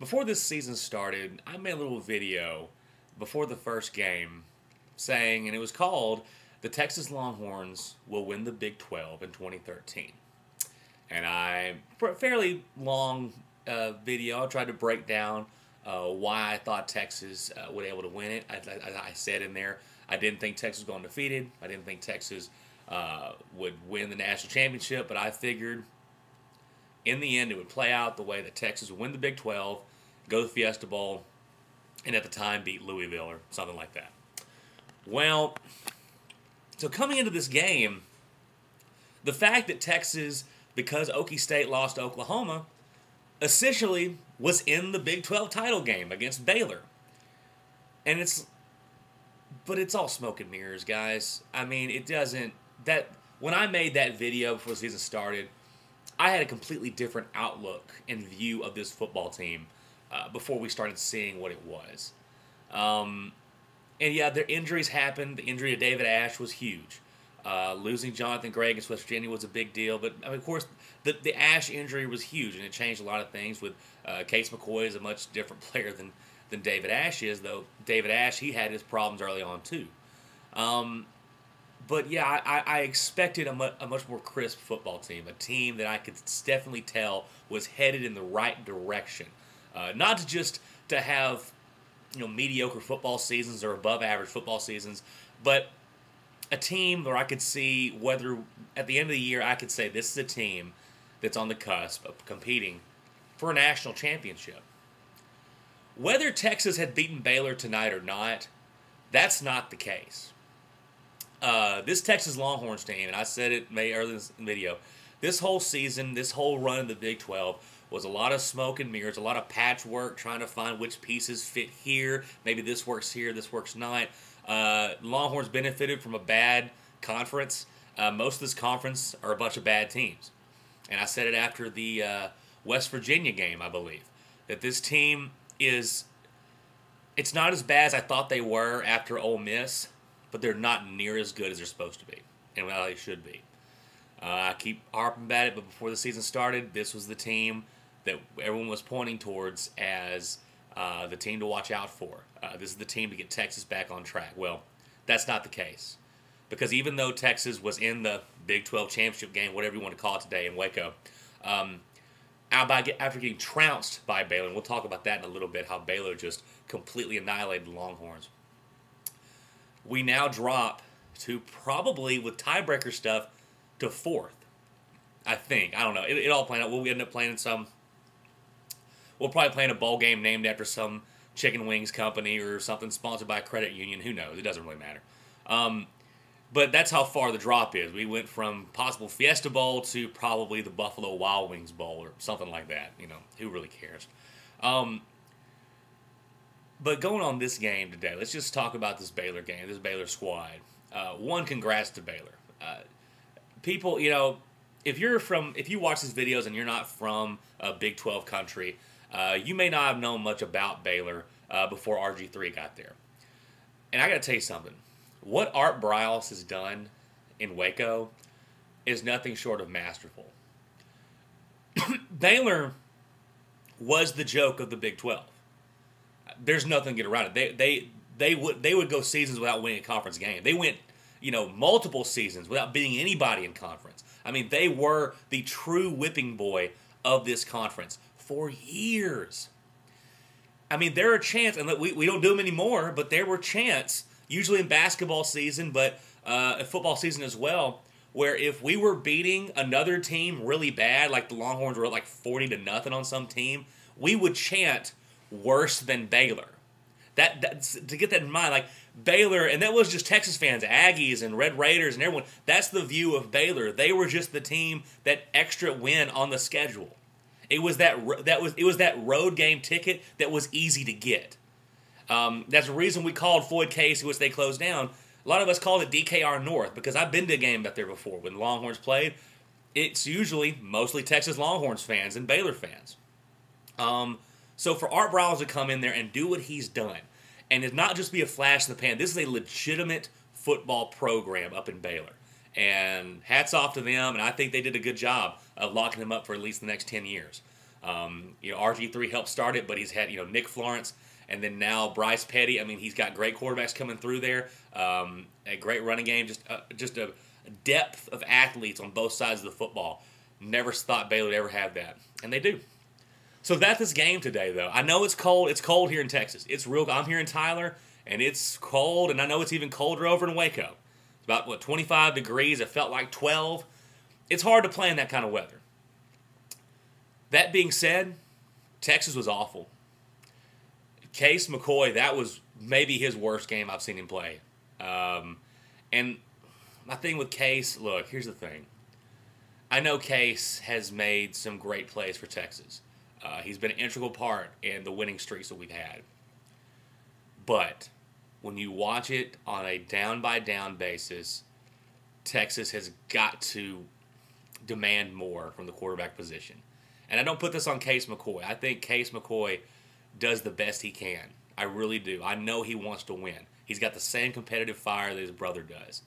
Before this season started, I made a little video before the first game saying, and it was called, "The Texas Longhorns will win the Big 12 in 2013." And for a fairly long video, I tried to break down why I thought Texas would be able to win it. I said in there, I didn't think Texas was going undefeated. I didn't think Texas would win the national championship, but I figured in the end it would play out the way that Texas would win the Big 12, go to the Fiesta Bowl, and at the time beat Louisville or something like that. Well, so coming into this game, the fact that Texas, because Okie State lost to Oklahoma, essentially was in the Big 12 title game against Baylor. And but it's all smoke and mirrors, guys. I mean, it doesn't, when I made that video before the season started, I had a completely different outlook and view of this football team before we started seeing what it was. And yeah, their injuries happened. The injury to David Ash was huge. Losing Jonathan Gray against West Virginia was a big deal. But, I mean, of course, the Ash injury was huge, and it changed a lot of things. With Case McCoy is a much different player than David Ash is, though David Ash, he had his problems early on, too. But, yeah, I expected a much more crisp football team, a team that I could definitely tell was headed in the right direction. Not just to have mediocre football seasons or above average football seasons, but a team where I could see whether at the end of the year I could say this is a team that's on the cusp of competing for a national championship. Whether Texas had beaten Baylor tonight or not, that's not the case. This Texas Longhorns team, and I said it earlier in this video, this whole season, this whole run in the Big 12 was a lot of smoke and mirrors, a lot of patchwork, trying to find which pieces fit here. Maybe this works here, this works not. Longhorns benefited from a bad conference. Most of this conference are a bunch of bad teams. And I said it after the West Virginia game, I believe, that this team it's not as bad as I thought they were after Ole Miss, but they're not near as good as they're supposed to be, and well, they should be. I keep harping about it, but before the season started, this was the team that everyone was pointing towards as the team to watch out for. This is the team to get Texas back on track. Well, that's not the case. Because even though Texas was in the Big 12 championship game, whatever you want to call it today in Waco, after getting trounced by Baylor, and we'll talk about that in a little bit, how Baylor just completely annihilated the Longhorns, we now drop to probably, with tiebreaker stuff, to fourth. I think. I don't know. It all playing out. We'll end up playing we'll probably play in a bowl game named after some chicken wings company or something sponsored by a credit union. Who knows? It doesn't really matter. But that's how far the drop is. We went from possible Fiesta Bowl to probably the Buffalo Wild Wings Bowl or something like that. Who really cares? But going on this game today, let's just talk about this Baylor game, this Baylor squad. Congrats to Baylor. People, if you watch these videos and you're not from a Big 12 country, you may not have known much about Baylor before RG3 got there. And I got to tell you something. What Art Briles has done in Waco is nothing short of masterful. Baylor was the joke of the Big 12. There's nothing to get around it. They would go seasons without winning a conference game. They went multiple seasons without beating anybody in conference. I mean, they were the true whipping boy of this conference for years. I mean, there are chances, and we don't do them anymore, but there were chances, usually in basketball season, but football season as well, where if we were beating another team really bad, like the Longhorns were like 40-0 on some team, we would chant worse than Baylor. That's to get that in mind, like Baylor, and that was just Texas fans, Aggies and Red Raiders and everyone. That's the view of Baylor. They were just the team that extra win on the schedule. It was that road game ticket that was easy to get. That's the reason we called Floyd Case, which they closed down. A lot of us called it DKR North because I've been to a game out there before when the Longhorns played. It's usually mostly Texas Longhorns fans and Baylor fans. So for Art Briles to come in there and do what he's done, and it's not just be a flash in the pan, this is a legitimate football program up in Baylor. And hats off to them, and I think they did a good job of locking him up for at least the next 10 years. RG3 helped start it, but he's had Nick Florence, and then now Bryce Petty. I mean, he's got great quarterbacks coming through there. A great running game, just a depth of athletes on both sides of the football. Never thought Baylor would ever have that, and they do. So that's this game today, though. I know it's cold. It's cold here in Texas. It's real. I'm here in Tyler, and it's cold, and I know it's even colder over in Waco. It's about 25 degrees. It felt like 12. It's hard to play in that kind of weather. That being said, Texas was awful. Case McCoy, that was maybe his worst game I've seen him play. And my thing with Case, look, here's the thing. I know Case has made some great plays for Texas. He's been an integral part in the winning streaks that we've had. But when you watch it on a down-by-down basis, Texas has got to demand more from the quarterback position. And I don't put this on Case McCoy. I think Case McCoy does the best he can. I really do. I know he wants to win. He's got the same competitive fire that his brother does.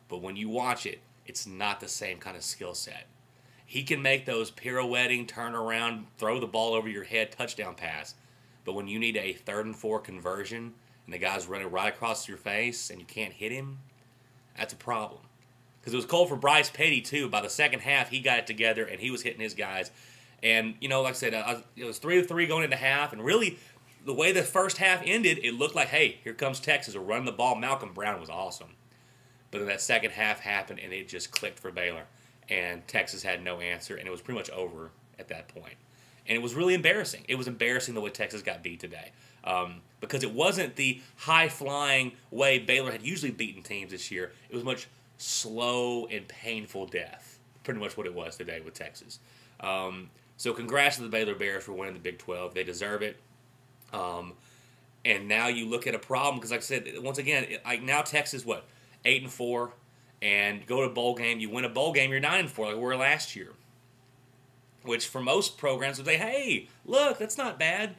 But when you watch it, it's not the same kind of skill set. He can make those pirouetting, turn around, throw the ball over your head, touchdown pass. But when you need a 3rd and 4 conversion and the guy's running right across your face and you can't hit him, that's a problem. Because it was cold for Bryce Petty, too. By the second half, he got it together and he was hitting his guys. And, like I said, it was 3-3 going into half. And really, the way the first half ended, it looked like, hey, here comes Texas. They're running the ball. Malcolm Brown was awesome. But then that second half happened and it just clicked for Baylor. And Texas had no answer, and it was pretty much over at that point. And it was really embarrassing. It was embarrassing the way Texas got beat today. Because it wasn't the high-flying way Baylor had usually beaten teams this year. It was much slow and painful death. Pretty much what it was today with Texas. So congrats to the Baylor Bears for winning the Big 12. They deserve it. And now you look at a problem, because like I said, once again, now Texas, 8-4? And go to a bowl game, you win a bowl game, you're 9-4 like we were last year. Which for most programs would say, hey, look, that's not bad.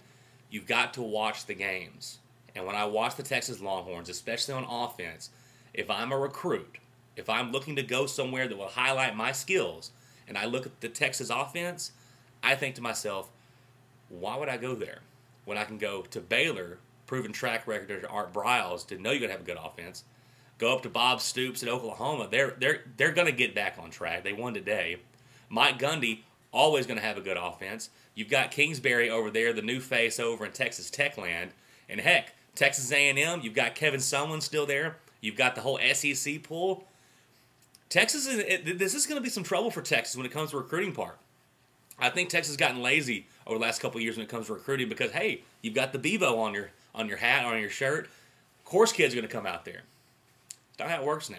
You've got to watch the games. And when I watch the Texas Longhorns, especially on offense, if I'm a recruit, if I'm looking to go somewhere that will highlight my skills, and I look at the Texas offense, I think to myself, why would I go there? When I can go to Baylor, proven track record to Art Briles, to know you're going to have a good offense. Go up to Bob Stoops at Oklahoma. They're going to get back on track. They won today. Mike Gundy, always going to have a good offense. You've got Kingsbury over there, the new face over in Texas Tech land. And heck, Texas A&M, you've got Kevin Sumlin still there. You've got the whole SEC pool. This is going to be some trouble for Texas when it comes to the recruiting part. I think Texas has gotten lazy over the last couple of years when it comes to recruiting because, hey, you've got the Bevo on your hat, on your shirt. Of course kids are going to come out there. That's not how it works now.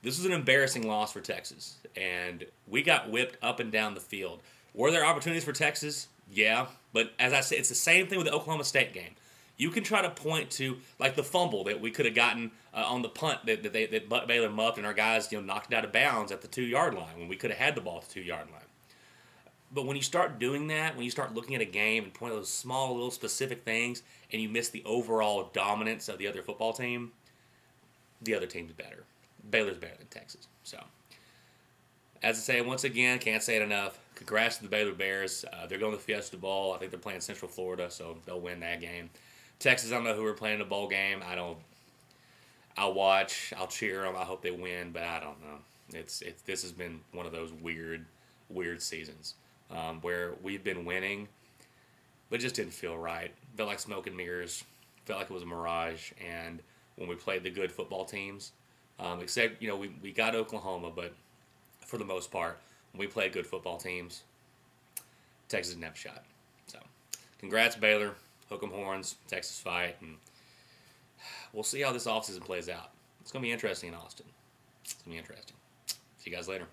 This was an embarrassing loss for Texas, and we got whipped up and down the field. Were there opportunities for Texas? Yeah, but as I said, it's the same thing with the Oklahoma State game. You can try to point to, like, the fumble that we could have gotten on the punt that Baylor muffed, and our guys knocked it out of bounds at the 2-yard line when we could have had the ball at the 2-yard line. But when you start doing that, when you start looking at a game and point at those small, little specific things, and you miss the overall dominance of the other football team, the other team's better. Baylor's better than Texas. So, as I say, once again, can't say it enough. Congrats to the Baylor Bears. They're going to the Fiesta Bowl. I think they're playing Central Florida, so they'll win that game. Texas, I don't know who we're playing in the bowl game. I'll watch. I'll cheer them. I hope they win, but I don't know. This has been one of those weird seasons where we've been winning, but it just didn't feel right. Felt like smoke and mirrors. Felt like it was a mirage, and when we played the good football teams. Except, we got Oklahoma, but for the most part, when we played good football teams, Texas didn't have a shot. So, congrats, Baylor. Hook 'em horns. Texas fight. And we'll see how this offseason plays out. It's going to be interesting in Austin. It's going to be interesting. See you guys later.